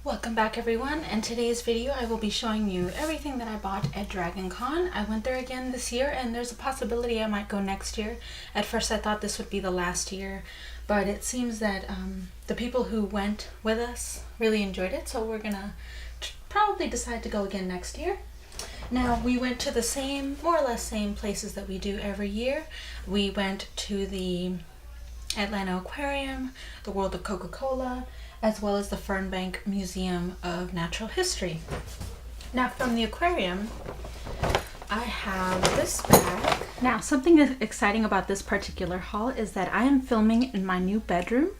Welcome back everyone. In today's video I will be showing you everything that I bought at DragonCon. I went there again this year and there's a possibility I might go next year. At first I thought this would be the last year, but it seems that the people who went with us really enjoyed it, so we're gonna probably decide to go again next year. Now we went to the same, more or less same places that we do every year. We went to the Atlanta Aquarium, the World of Coca-Cola, as well as the Fernbank Museum of Natural History. Now from the aquarium, I have this bag. Now something exciting about this particular haul is that I am filming in my new bedroom,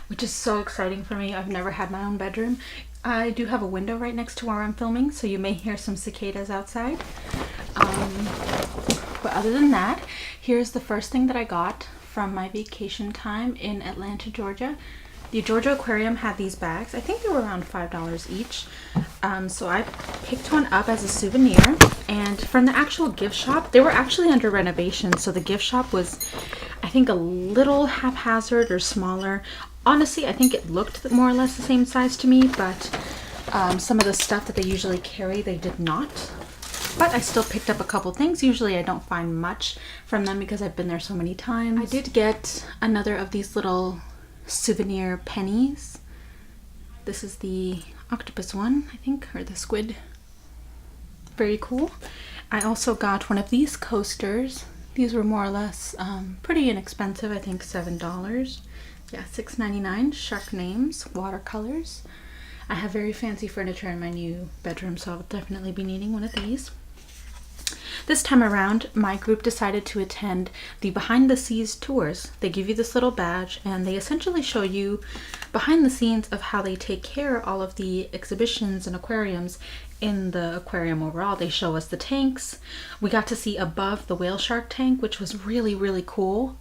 which is so exciting for me. I've never had my own bedroom. I do have a window right next to where I'm filming, so you may hear some cicadas outside. But other than that, here's the first thing that I got from my vacation time in Atlanta, Georgia. The Georgia Aquarium had these bags. I think they were around $5 each. So I picked one up as a souvenir. And from the actual gift shop, they were actually under renovation. So the gift shop was, I think, a little haphazard or smaller. Honestly, I think it looked more or less the same size to me, but some of the stuff that they usually carry, they did not. But I still picked up a couple things. Usually I don't find much from them because I've been there so many times. I did get another of these little souvenir pennies. This is the octopus one, I think, or the squid. Very cool. I also got one of these coasters. These were more or less pretty inexpensive. I think $7. Yeah, $6.99. Shark names, watercolors. I have very fancy furniture in my new bedroom, so I'll definitely be needing one of these. This time around, my group decided to attend the behind the scenes tours. They give you this little badge and they essentially show you behind the scenes of how they take care of all of the exhibitions and aquariums in the aquarium overall. They show us the tanks. We got to see above the whale shark tank, which was really, really cool.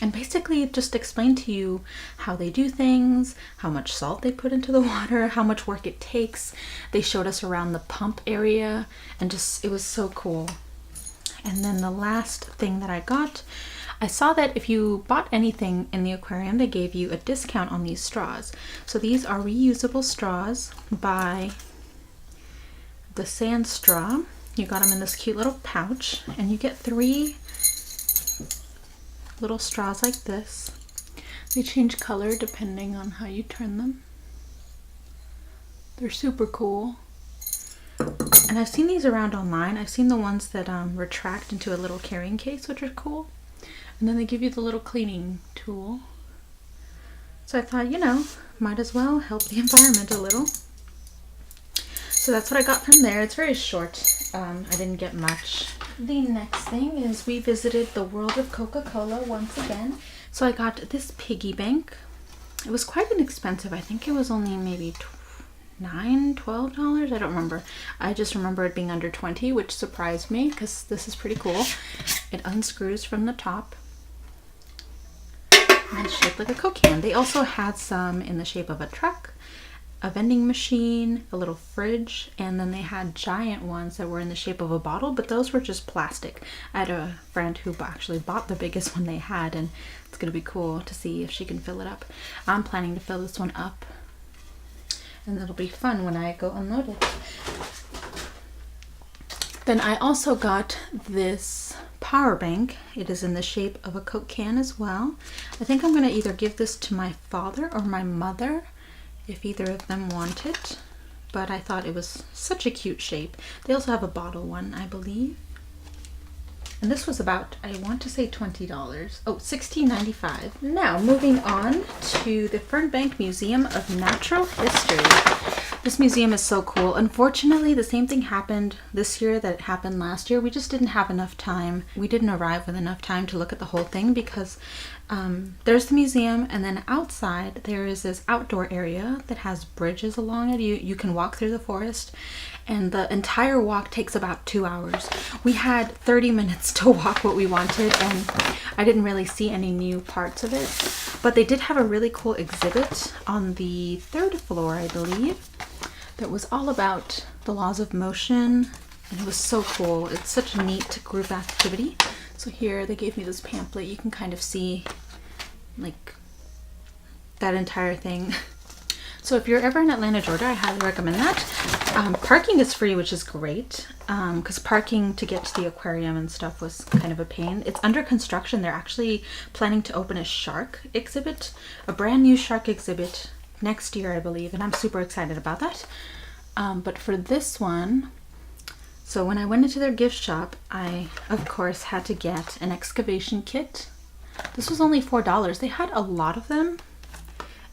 And basically just explain to you how they do things, how much salt they put into the water, how much work it takes. They showed us around the pump area and just, it was so cool. And then the last thing that I got, I saw that if you bought anything in the aquarium, they gave you a discount on these straws. So these are reusable straws by the Sand Straw. You got them in this cute little pouch and you get 3 little straws like this. They change color depending on how you turn them. They're super cool. And I've seen these around online. I've seen the ones that retract into a little carrying case, which are cool. And then they give you the little cleaning tool. So I thought, you know, might as well help the environment a little. So that's what I got from there. It's very short. I didn't get much. The next thing is we visited the World of Coca-Cola once again. So I got this piggy bank. It was quite inexpensive. I think it was only maybe $12. I don't remember. I just remember it being under 20, which surprised me because this is pretty cool. It unscrews from the top. And it's shaped like a Coke can. They also had some in the shape of a truck, a vending machine, a little fridge, and then they had giant ones that were in the shape of a bottle, but those were just plastic. I had a friend who actually bought the biggest one they had, and it's gonna be cool to see if she can fill it up. I'm planning to fill this one up, and it'll be fun when I go unload it. Then I also got this power bank. It is in the shape of a Coke can as well. I think I'm gonna either give this to my father or my mother, if either of them want it, but I thought it was such a cute shape. They also have a bottle one, I believe. And this was about, I want to say $20. Oh, $16.95. Now, moving on to the Fernbank Museum of Natural History. This museum is so cool. Unfortunately, the same thing happened this year that happened last year. We just didn't have enough time. We didn't arrive with enough time to look at the whole thing because there's the museum, and then outside there is this outdoor area that has bridges along it. You can walk through the forest, and the entire walk takes about 2 hours. We had 30 minutes to walk what we wanted, and I didn't really see any new parts of it, but they did have a really cool exhibit on the 3rd floor, I believe, that was all about the laws of motion, and it was so cool. It's such a neat group activity. So here they gave me this pamphlet. You can kind of see like that entire thing. So if you're ever in Atlanta, Georgia, I highly recommend that. Parking is free, which is great, because parking to get to the aquarium and stuff was kind of a pain. It's under construction. They're actually planning to open a shark exhibit, a brand new shark exhibit next year, I believe, and I'm super excited about that. But for this one, so when I went into their gift shop, I, of course, had to get an excavation kit. This was only $4. They had a lot of them.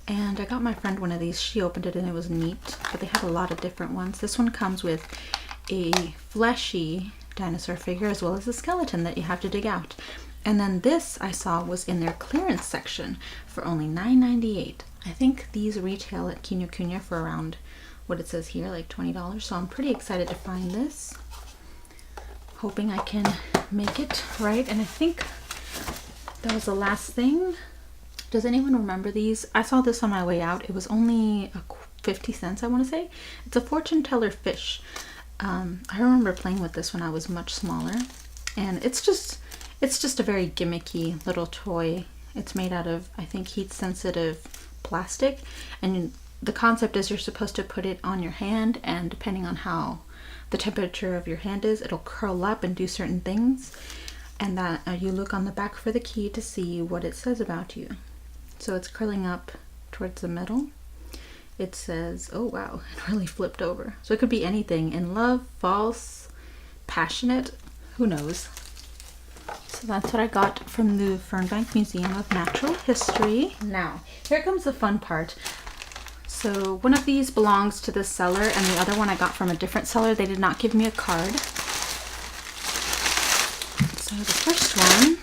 And I got my friend one of these. She opened it and it was neat, but they had a lot of different ones. This one comes with a fleshy dinosaur figure as well as a skeleton that you have to dig out. And then this I saw was in their clearance section for only $9.98. I think these retail at Kinyo Kunyo for around what it says here, like $20. So I'm pretty excited to find this. Hoping I can make it right. And I think that was the last thing. Does anyone remember these? I saw this on my way out. It was only 50 cents, I want to say. It's a fortune teller fish. I remember playing with this when I was much smaller. And it's just a very gimmicky little toy. It's made out of, I think, heat sensitive plastic. And the concept is you're supposed to put it on your hand, and depending on how the temperature of your hand is, it'll curl up and do certain things. And that you look on the back for the key to see what it says about you. So it's curling up towards the middle. It says, oh wow, it really flipped over. So it could be anything. In love, false, passionate, who knows. So that's what I got from the Fernbank Museum of Natural History. Now, here comes the fun part. So one of these belongs to this seller and the other one I got from a different seller. They did not give me a card. So the first one,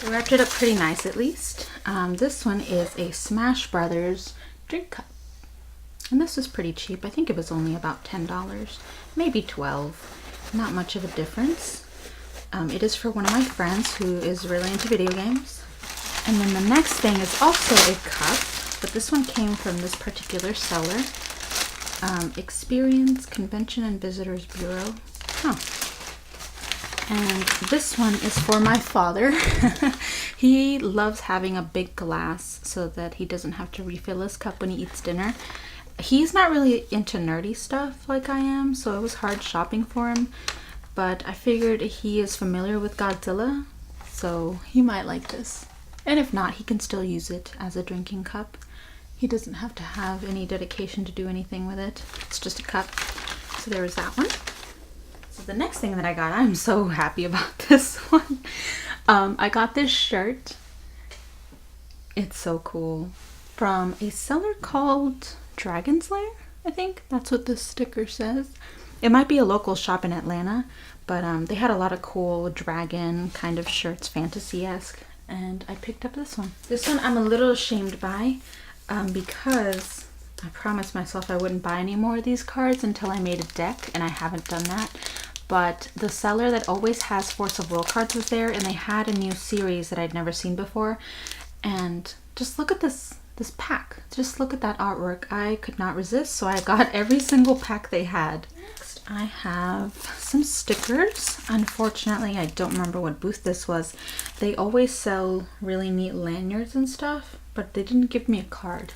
they wrapped it up pretty nice at least. This one is a Smash Brothers drink cup. And this was pretty cheap. I think it was only about $10, maybe $12. Not much of a difference. It is for one of my friends who is really into video games. And then the next thing is also a cup, but this one came from this particular seller. Experience Convention and Visitors Bureau. Huh. And this one is for my father. He loves having a big glass so that he doesn't have to refill his cup when he eats dinner. He's not really into nerdy stuff like I am, so it was hard shopping for him. But I figured he is familiar with Godzilla, so he might like this. And if not, he can still use it as a drinking cup. He doesn't have to have any dedication to do anything with it. It's just a cup. So there was that one. So the next thing that I got, I'm so happy about this one. I got this shirt. It's so cool. From a seller called Dragon's Lair, I think. That's what this sticker says. It might be a local shop in Atlanta, but they had a lot of cool dragon kind of shirts, fantasy-esque. And I picked up this one. This one I'm a little ashamed by because I promised myself I wouldn't buy any more of these cards until I made a deck, and I haven't done that. But the seller that always has Force of Will cards was there, and they had a new series that I'd never seen before. And just look at this pack. Just look at that artwork. I could not resist, so I got every single pack they had. Next, I have some stickers. Unfortunately, I don't remember what booth this was. They always sell really neat lanyards and stuff, but they didn't give me a card.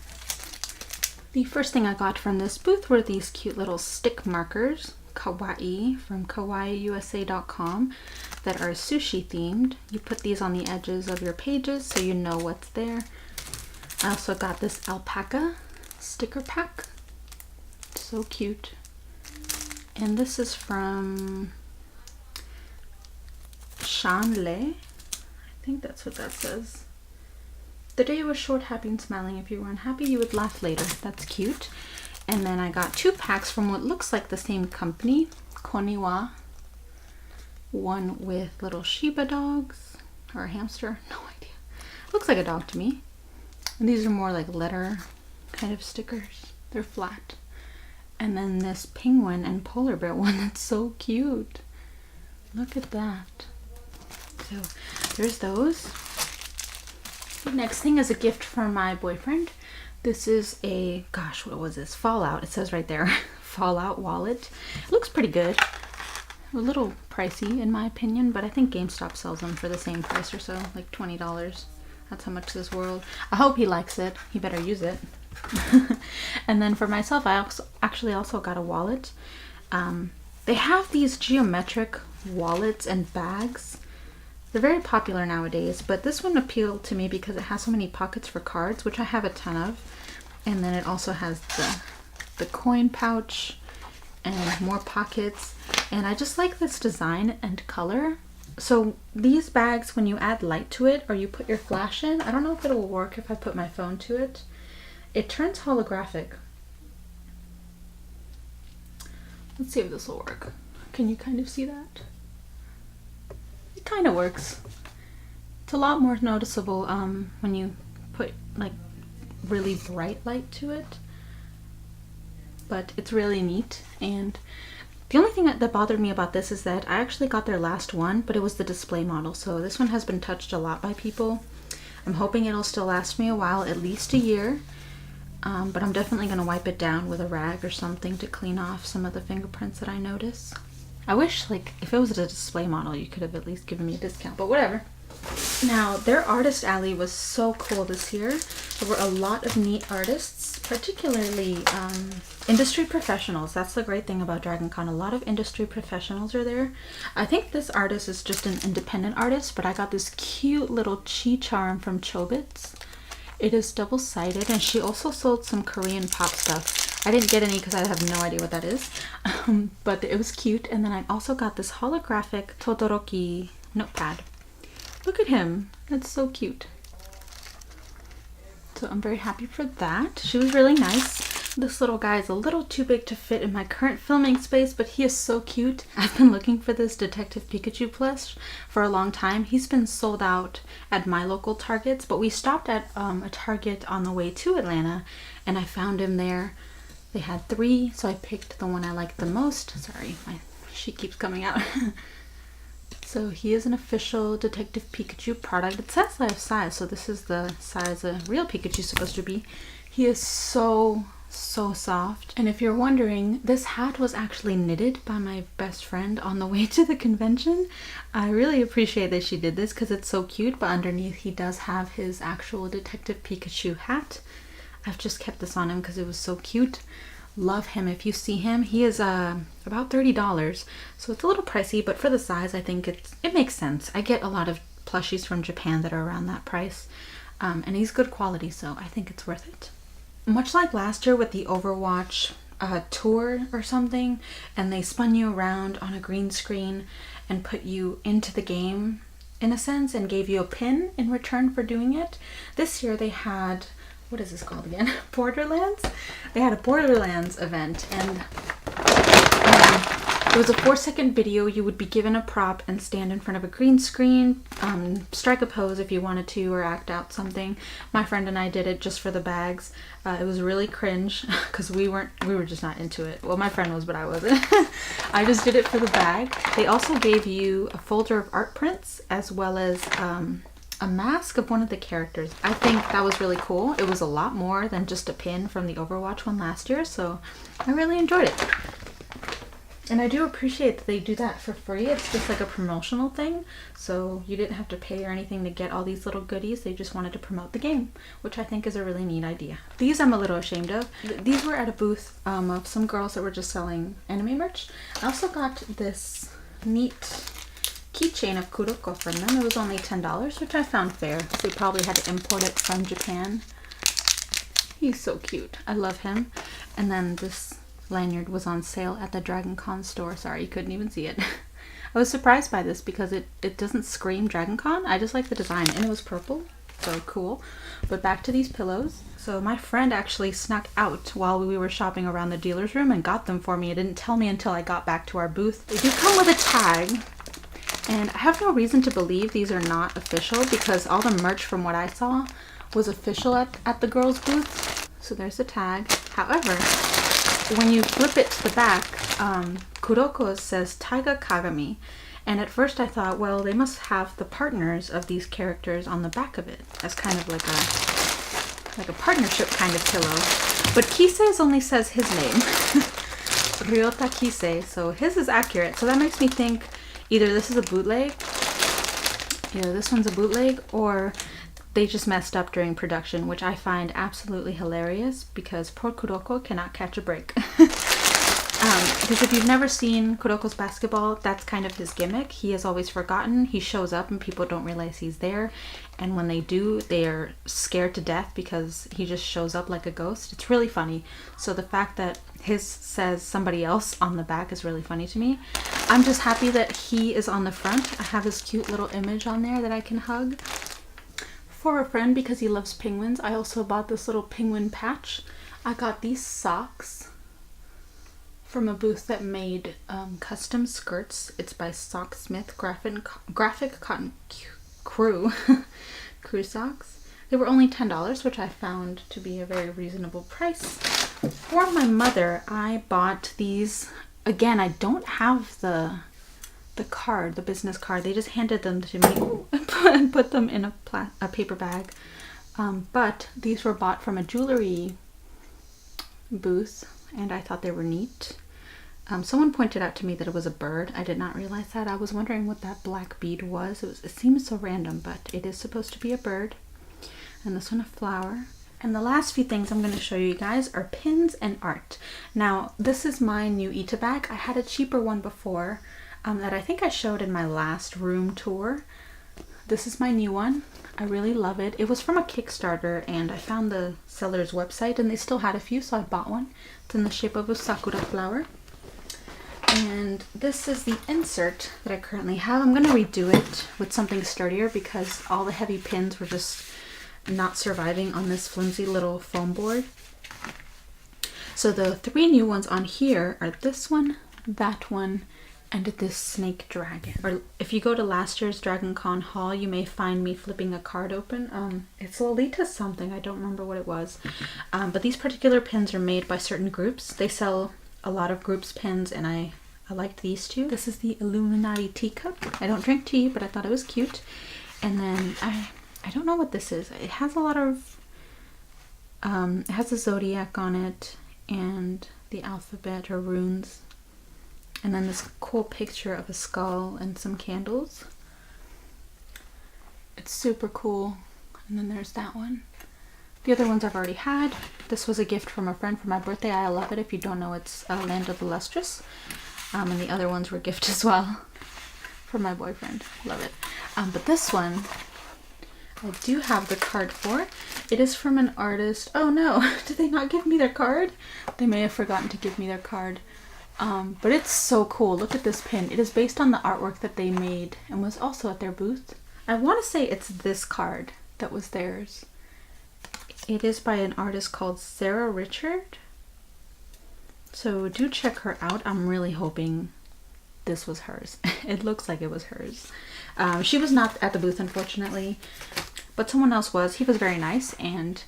The first thing I got from this booth were these cute little stick markers, Kawacy from kawaiiusa.com, that are sushi themed. You put these on the edges of your pages so you know what's there. I also got this alpaca sticker pack. So cute. And this is from Shanle. I think that's what that says. The day was short, happy and smiling. If you were unhappy, you would laugh later. That's cute. And then I got two packs from what looks like the same company, Koniwa. One with little Shiba dogs, or a hamster, no idea. Looks like a dog to me. And these are more like letter kind of stickers. They're flat. And then this penguin and polar bear one that's so cute. Look at that. So there's those. The next thing is a gift from my boyfriend. This is a, gosh, what was this? Fallout. It says right there. Fallout wallet. It looks pretty good. A little pricey in my opinion, but I think GameStop sells them for the same price or so, like $20. That's how much this world. I hope he likes it. He better use it. And then for myself, I actually also got a wallet. They have these geometric wallets and bags. They're very popular nowadays, but this one appealed to me because it has so many pockets for cards, which I have a ton of. And then it also has the coin pouch and more pockets. And I just like this design and color. So these bags, when you add light to it or you put your flash in, I don't know if it will work if I put my phone to it. It turns holographic. Let's see if this will work. Can you kind of see that? It kind of works. It's a lot more noticeable when you put like really bright light to it. But it's really neat. And the only thing that bothered me about this is that I actually got their last one, but it was the display model. So this one has been touched a lot by people. I'm hoping it'll still last me a while, at least a year. But I'm definitely going to wipe it down with a rag or something to clean off some of the fingerprints that I notice. I wish, like, if it was a display model, you could have at least given me a discount, but whatever. Now, their artist alley was so cool this year. There were a lot of neat artists, particularly industry professionals. That's the great thing about DragonCon. A lot of industry professionals are there. I think this artist is just an independent artist, but I got this cute little chi charm from Chobits. It is double-sided, and she also sold some Korean pop stuff. I didn't get any because I have no idea what that is, but it was cute. And then I also got this holographic Todoroki notepad. Look at him. That's so cute. So I'm very happy for that. She was really nice. This little guy is a little too big to fit in my current filming space, but he is so cute. I've been looking for this Detective Pikachu plush for a long time. He's been sold out at my local Targets, but we stopped at a Target on the way to Atlanta, and I found him there. They had 3, so I picked the one I liked the most. Sorry, my sheet keeps coming out. So he is an official Detective Pikachu product. It says life size, so this is the size a real Pikachu is supposed to be. He is so soft. And if you're wondering, this hat was actually knitted by my best friend on the way to the convention. I really appreciate that she did this because it's so cute, but underneath he does have his actual Detective Pikachu hat. I've just kept this on him because it was so cute. Love him. If you see him, he is about $30, so it's a little pricey, but for the size I think it makes sense. I get a lot of plushies from Japan that are around that price, and he's good quality, so I think it's worth it. Much like last year with the Overwatch tour or something, and they spun you around on a green screen and put you into the game in a sense and gave you a pin in return for doing it. This year they had, what is this called again? Borderlands? They had a Borderlands event, and it was a 4-second video. You would be given a prop and stand in front of a green screen, strike a pose if you wanted to, or act out something. My friend and I did it just for the bags. It was really cringe because we were just not into it. Well, my friend was, but I wasn't. I just did it for the bag. They also gave you a folder of art prints as well as a mask of one of the characters. I think that was really cool. It was a lot more than just a pin from the Overwatch one last year, so I really enjoyed it. And I do appreciate that they do that for free. It's just like a promotional thing, so you didn't have to pay or anything to get all these little goodies. They just wanted to promote the game, which I think is a really neat idea. These I'm a little ashamed of. These were at a booth of some girls that were just selling anime merch. I also got this neat keychain of Kuroko from them. It was only $10, which I found fair. They probably had to import it from Japan. He's so cute. I love him. And then this lanyard was on sale at the DragonCon store. Sorry, you couldn't even see it. I was surprised by this because it doesn't scream DragonCon. I just like the design, and it was purple, so cool. But back to these pillows. So my friend actually snuck out while we were shopping around the dealer's room and got them for me. It didn't tell me until I got back to our booth. They do come with a tag. And I have no reason to believe these are not official because all the merch from what I saw was official at the girls' booth. So there's the tag. However, when you flip it to the back, Kuroko says Taiga Kagami. And at first I thought, well, they must have the partners of these characters on the back of it as kind of like a partnership kind of pillow. But Kisei's only says his name. Ryota Kisei. So his is accurate. So that makes me think either this is a bootleg, either this one's a bootleg, or they just messed up during production, which I find absolutely hilarious because poor Kuroko cannot catch a break. Because if you've never seen Kuroko's basketball, that's kind of his gimmick. He is always forgotten. He shows up and people don't realize he's there. And when they do, they are scared to death because he just shows up like a ghost. It's really funny. So the fact that his says somebody else on the back is really funny to me. I'm just happy that he is on the front. I have this cute little image on there that I can hug. For a friend, because he loves penguins, I also bought this little penguin patch. I got these socks from a booth that made custom skirts. It's by Socksmith Graphic Cotton Crew Crew Socks. They were only $10, which I found to be a very reasonable price. For my mother, I bought these. Again, I don't have the card, the business card. They just handed them to me and put them in a paper bag. But these were bought from a jewelry booth, and I thought they were neat. Someone pointed out to me that it was a bird. I did not realize that. I was wondering what that black bead was. It seems so random, but it is supposed to be a bird. And this one a flower. And the last few things I'm going to show you guys are pins and art. Now, this is my new Ita bag. I had a cheaper one before that I think I showed in my last room tour. This is my new one. I really love it. It was from a Kickstarter, and I found the seller's website, and they still had a few, so I bought one. It's in the shape of a sakura flower. And this is the insert that I currently have. I'm going to redo it with something sturdier because all the heavy pins were just not surviving on this flimsy little foam board. So the 3 new ones on here are this one, that one, and this snake dragon. Or if you go to last year's DragonCon haul, you may find me flipping a card open. It's Lolita something, I don't remember what it was. But these particular pins are made by certain groups. They sell a lot of groups pins, and I liked these two. This is the Illuminati teacup. I don't drink tea, but I thought it was cute. And then I don't know what this is. It has a lot of it has a zodiac on it and the alphabet or runes. And then this cool picture of a skull and some candles. It's super cool. And then there's that one. The other ones I've already had. This was a gift from a friend for my birthday. I love it. If you don't know, it's Land of the Lustrous. And the other ones were gift as well for my boyfriend. Love it. But this one, I do have the card for. It is from an artist. Oh no, did they not give me their card? They may have forgotten to give me their card. But it's so cool. Look at this pin. It is based on the artwork that they made and was also at their booth. I want to say it's this card that was theirs. It is by an artist called Sarah Richard. So do check her out. I'm really hoping this was hers. It looks like it was hers. She was not at the booth, unfortunately, but someone else was. He was very nice, and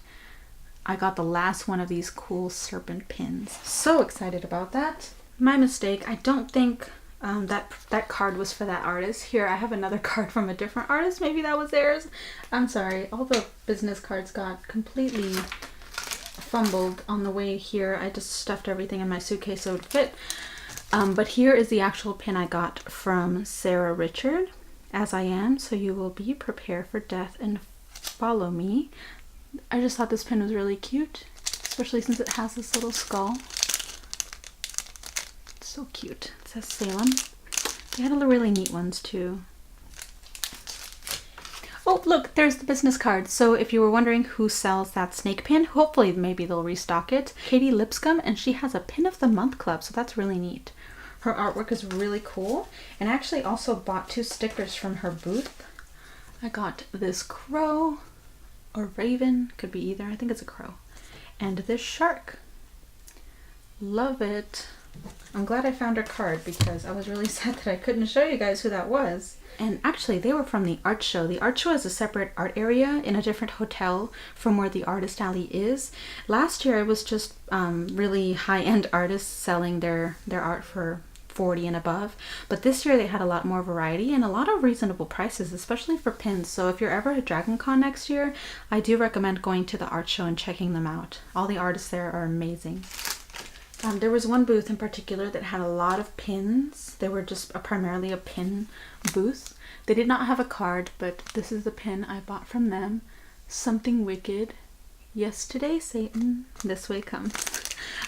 I got the last one of these cool serpent pins. So excited about that. My mistake. I don't think that card was for that artist. Here, I have another card from a different artist. Maybe that was theirs. I'm sorry. All the business cards got completely fumbled on the way here. I just stuffed everything in my suitcase so it would fit. But here is the actual pin I got from Sarah Richard, As I Am, So You Will Be, Prepare for Death, and Follow Me. I just thought this pin was really cute, especially since it has this little skull. It's so cute. It says Salem. They had really neat ones too. Oh, look, there's the business card. So if you were wondering who sells that snake pin, hopefully maybe they'll restock it. Katie Lipscomb, and she has a Pin of the Month club, so that's really neat. Her artwork is really cool. And I actually also bought 2 stickers from her booth. I got this crow or raven, could be either. I think it's a crow. And this shark. Love it. I'm glad I found her card because I was really sad that I couldn't show you guys who that was. And actually, they were from the art show. The art show is a separate art area in a different hotel from where the artist alley is. Last year, it was just really high-end artists selling their art for $40 and above. But this year, they had a lot more variety and a lot of reasonable prices, especially for pins. So if you're ever at DragonCon next year, I do recommend going to the art show and checking them out. All the artists there are amazing. There was one booth in particular that had a lot of pins. They were just primarily a pin booth. They did not have a card, but this is the pin I bought from them. Something wicked. Yesterday, Satan, this way comes.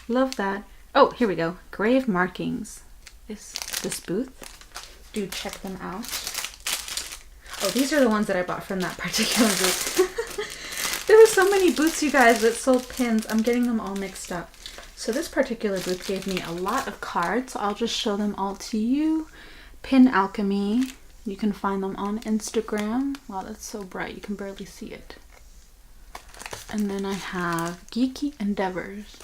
Love that. Oh, here we go. Grave markings. This booth. Do check them out. Oh, these are the ones that I bought from that particular booth. There were so many booths, you guys, that sold pins. I'm getting them all mixed up. So this particular booth gave me a lot of cards. So I'll just show them all to you. Pin Alchemy. You can find them on Instagram. Wow, that's so bright. You can barely see it. And then I have Geeky Endeavors.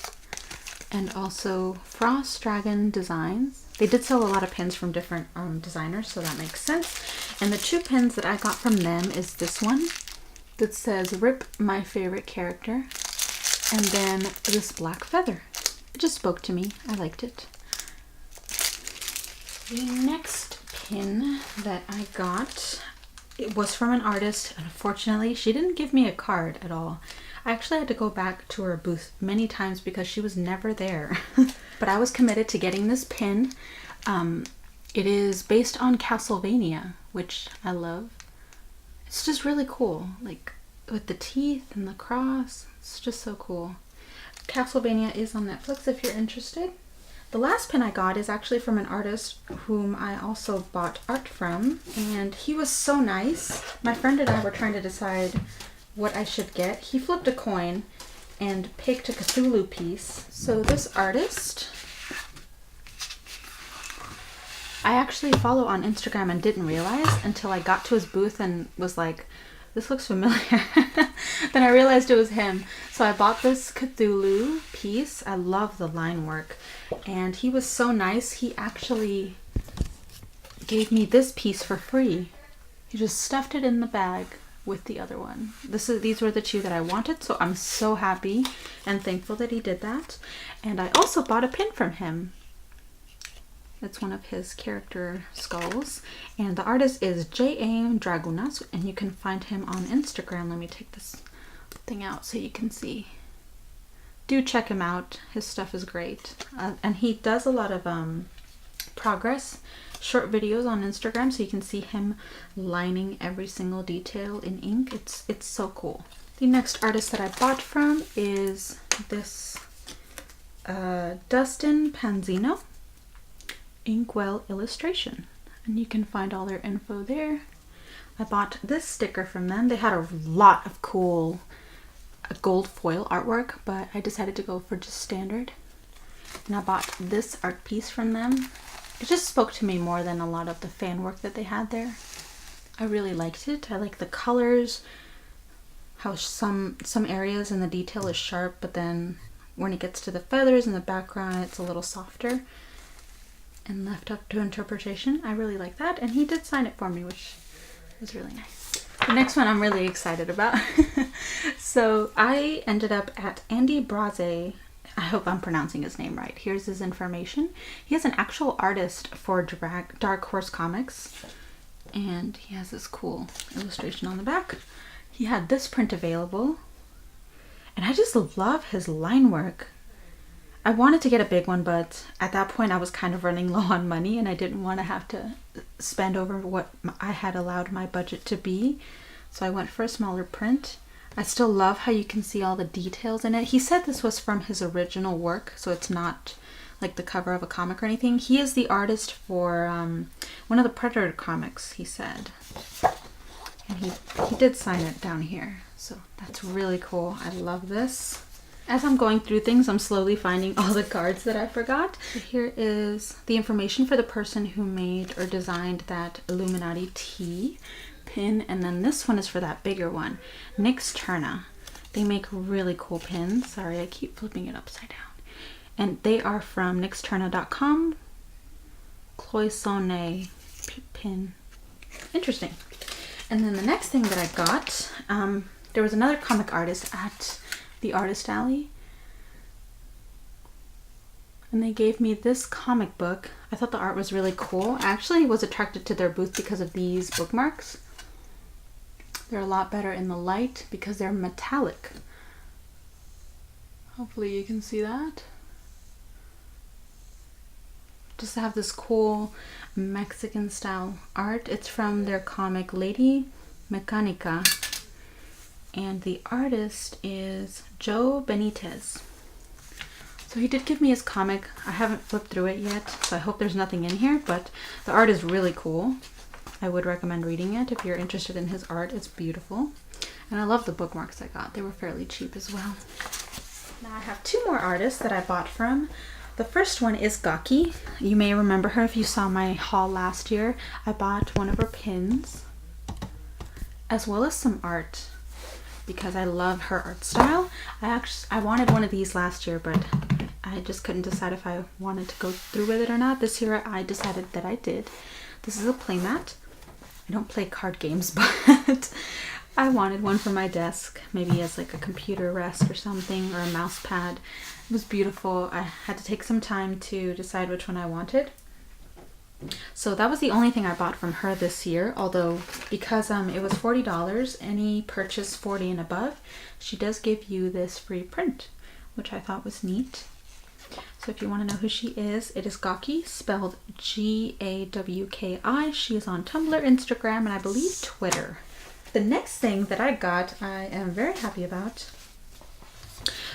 And also Frost Dragon Designs. They did sell a lot of pins from different designers, so that makes sense. And the 2 pins that I got from them is this one that says Rip My Favorite Character. And then this black feather. It just spoke to me. I liked it. The next pin that I got, it was from an artist. Unfortunately, she didn't give me a card at all. I actually had to go back to her booth many times because she was never there. But I was committed to getting this pin. It is based on Castlevania, which I love. It's just really cool, like with the teeth and the cross. It's just so cool. Castlevania is on Netflix if you're interested. The last pin I got is actually from an artist whom I also bought art from, and he was so nice. My friend and I were trying to decide what I should get. He flipped a coin and picked a Cthulhu piece. So this artist, I actually follow on Instagram and didn't realize until I got to his booth and was like, this looks familiar. Then I realized it was him. So I bought this Cthulhu piece. I love the line work. And he was so nice. He actually gave me this piece for free. He just stuffed it in the bag with the other one. These were the 2 that I wanted, so I'm so happy and thankful that he did that. And I also bought a pin from him. It's one of his character skulls, and the artist is J.A. Dragunas, and you can find him on Instagram. Let me take this thing out so you can see. Do check him out. His stuff is great, and he does a lot of progress short videos on Instagram, so you can see him lining every single detail in ink. It's so cool. The next artist that I bought from is this Dustin Panzino Inkwell illustration, and you can find all their info there. I bought this sticker from them. They had a lot of cool gold foil artwork, but I decided to go for just standard. And I bought this art piece from them. It just spoke to me more than a lot of the fan work that they had there. I really liked it. I like the colors, how some areas in the detail is sharp, but then when it gets to the feathers in the background, it's a little softer and left up to interpretation. I really like that, and he did sign it for me, which was really nice. The next one I'm really excited about. So I ended up at Andy Braze. I hope I'm pronouncing his name right. Here's his information. He is an actual artist for Dark Horse Comics, and he has this cool illustration on the back. He had this print available, and I just love his line work. I wanted to get a big one, but at that point I was kind of running low on money, and I didn't want to have to spend over what I had allowed my budget to be. So I went for a smaller print. I still love how you can see all the details in it. He said this was from his original work, so it's not like the cover of a comic or anything. He is the artist for one of the Predator comics, he said. And he did sign it down here, so that's really cool. I love this. As I'm going through things, I'm slowly finding all the cards that I forgot. So here is the information for the person who made or designed that Illuminati T pin, and then this one is for that bigger one, Nix Turna. They make really cool pins. Sorry, I keep flipping it upside down. And they are from nixturna.com. Cloisonne pin. Interesting. And then the next thing that I got, there was another comic artist at the Artist Alley, and they gave me this comic book. I thought the art was really cool. I actually was attracted to their booth because of these bookmarks. They're a lot better in the light because they're metallic. Hopefully you can see that. Just have this cool Mexican style art. It's from their comic Lady Mechanica. and the artist is Joe Benitez. So he did give me his comic. I haven't flipped through it yet, so I hope there's nothing in here, but the art is really cool. I would recommend reading it if you're interested in his art. It's beautiful. And I love the bookmarks I got. They were fairly cheap as well. Now I have two more artists that I bought from. The first one is Kawacy. You may remember her if you saw my haul last year. I bought one of her pins, as well as some art, because I love her art style. I wanted one of these last year, but I just couldn't decide if I wanted to go through with it or not. This year I decided that I did. This is a playmat. I don't play card games, but I wanted one for my desk, maybe as like a computer rest or something, or a mouse pad. It was beautiful. I had to take some time to decide which one I wanted. So that was the only thing I bought from her this year, although because it was $40, any purchase 40 and above, she does give you this free print, which I thought was neat. So if you want to know who she is, it is Kawacy, spelled Gawki. She is on Tumblr, Instagram, and I believe Twitter. The next thing that I got, I am very happy about.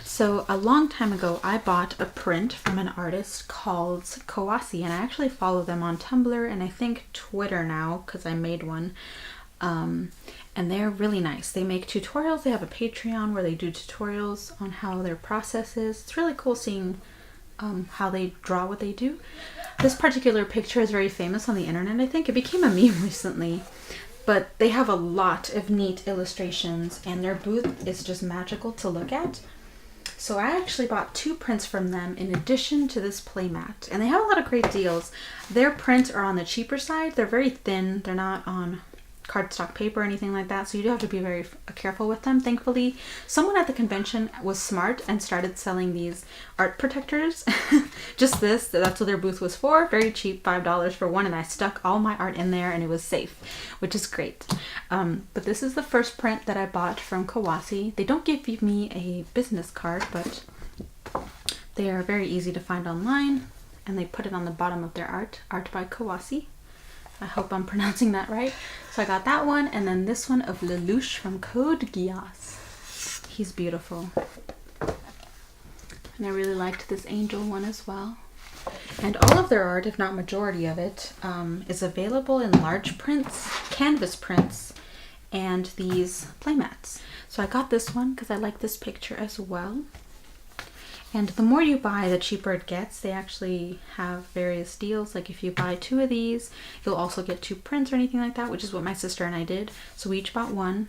So a long time ago, I bought a print from an artist called Kawacy, and I actually follow them on Tumblr and I think Twitter now because I made one. And they're really nice. They make tutorials. They have a Patreon where they do tutorials on how their process is. It's really cool seeing how they draw what they do. This particular picture is very famous on the internet, I think. It became a meme recently. But they have a lot of neat illustrations and their booth is just magical to look at. So I actually bought two prints from them in addition to this playmat. And they have a lot of great deals. Their prints are on the cheaper side. They're very thin. They're not on cardstock paper or anything like that, so you do have to be very careful with them. Thankfully, someone at the convention was smart and started selling these art protectors. Just this, that's what their booth was for. Very cheap, $5 for one, and I stuck all my art in there and it was safe, which is great. But this is the first print that I bought from Kawacy. They don't give me a business card, but they are very easy to find online, and they put it on the bottom of their art by Kawacy. I hope I'm pronouncing that right. So I got that one, and then this one of Lelouch from Code Geass. He's beautiful. And I really liked this angel one as well. And all of their art, if not majority of it, is available in large prints, canvas prints, and these playmats. So I got this one because I like this picture as well. And the more you buy, the cheaper it gets. They actually have various deals. Like if you buy two of these, you'll also get two prints or anything like that, which is what my sister and I did. So we each bought one.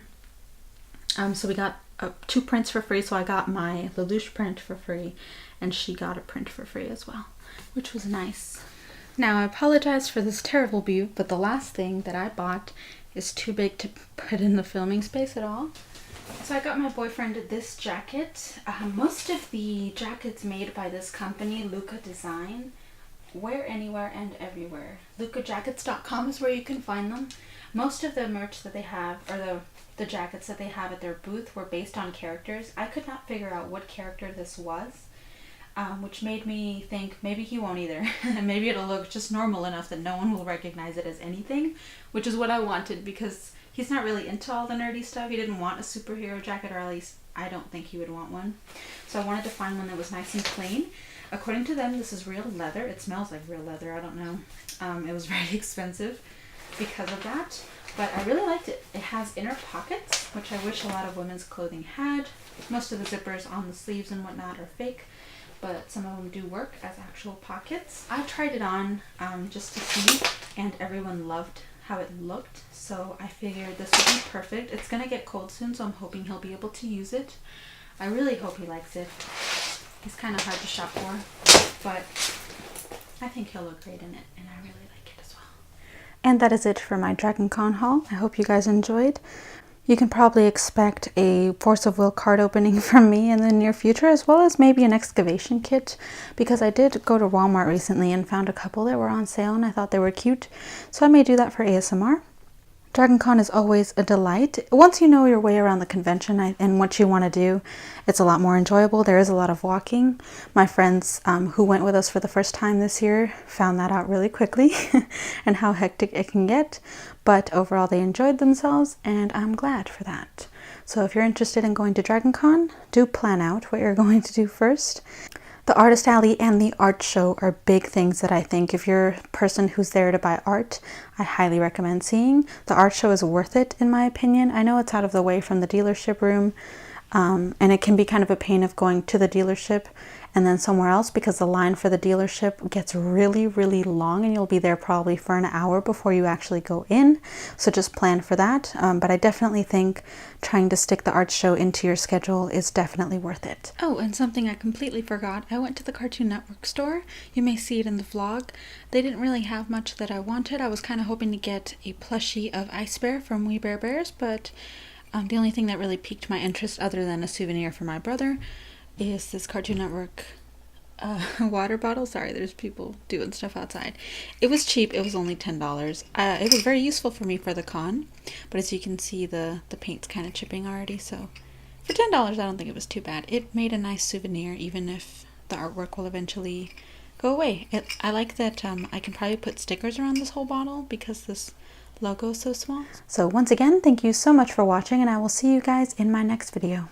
So we got two prints for free. So I got my Lelouch print for free, and she got a print for free as well, which was nice. Now I apologize for this terrible view, but the last thing that I bought is too big to put in the filming space at all. So I got my boyfriend this jacket. Most of the jackets made by this company, Luca Design, wear anywhere and everywhere. LucaJackets.com is where you can find them. Most of the merch that they have, or the jackets that they have at their booth, were based on characters. I could not figure out what character this was, which made me think maybe he won't either. Maybe it'll look just normal enough that no one will recognize it as anything, which is what I wanted, because he's not really into all the nerdy stuff. He didn't want a superhero jacket, or at least I don't think he would want one. So I wanted to find one that was nice and plain. According to them, this is real leather. It smells like real leather. I don't know. It was very expensive because of that, but I really liked it. It has inner pockets, which I wish a lot of women's clothing had. Most of the zippers on the sleeves and whatnot are fake, but some of them do work as actual pockets. I tried it on just to see, and everyone loved how it looked, so I figured this would be perfect. It's gonna get cold soon, so I'm hoping he'll be able to use it. I really hope he likes it. He's kind of hard to shop for, but I think he'll look great in it, and I really like it as well. And that is it for my DragonCon haul. I hope you guys enjoyed. You can probably expect a Force of Will card opening from me in the near future, as well as maybe an excavation kit, because I did go to Walmart recently and found a couple that were on sale and I thought they were cute, so I may do that for ASMR. DragonCon is always a delight. Once you know your way around the convention and what you want to do, it's a lot more enjoyable. There is a lot of walking. My friends who went with us for the first time this year found that out really quickly and how hectic it can get. But overall they enjoyed themselves, and I'm glad for that. So if you're interested in going to DragonCon, do plan out what you're going to do first. The Artist Alley and the art show are big things that I think if you're a person who's there to buy art, I highly recommend seeing. The art show is worth it in my opinion. I know it's out of the way from the dealership room, and it can be kind of a pain of going to the dealership and then somewhere else because the line for the dealership gets really, really long and you'll be there probably for an hour before you actually go in. So just plan for that. But I definitely think trying to stick the art show into your schedule is definitely worth it. Oh, and something I completely forgot. I went to the Cartoon Network store. You may see it in the vlog. They didn't really have much that I wanted. I was kind of hoping to get a plushie of Ice Bear from We Bare Bears, but the only thing that really piqued my interest other than a souvenir for my brother is this Cartoon Network water bottle. Sorry, there's people doing stuff outside. It was cheap. It was only $10. It was very useful for me for the con, but as you can see, the paint's kind of chipping already, so for $10, I don't think it was too bad. It made a nice souvenir, even if the artwork will eventually go away. I like that I can probably put stickers around this whole bottle because this logo is so small. So once again, thank you so much for watching, and I will see you guys in my next video.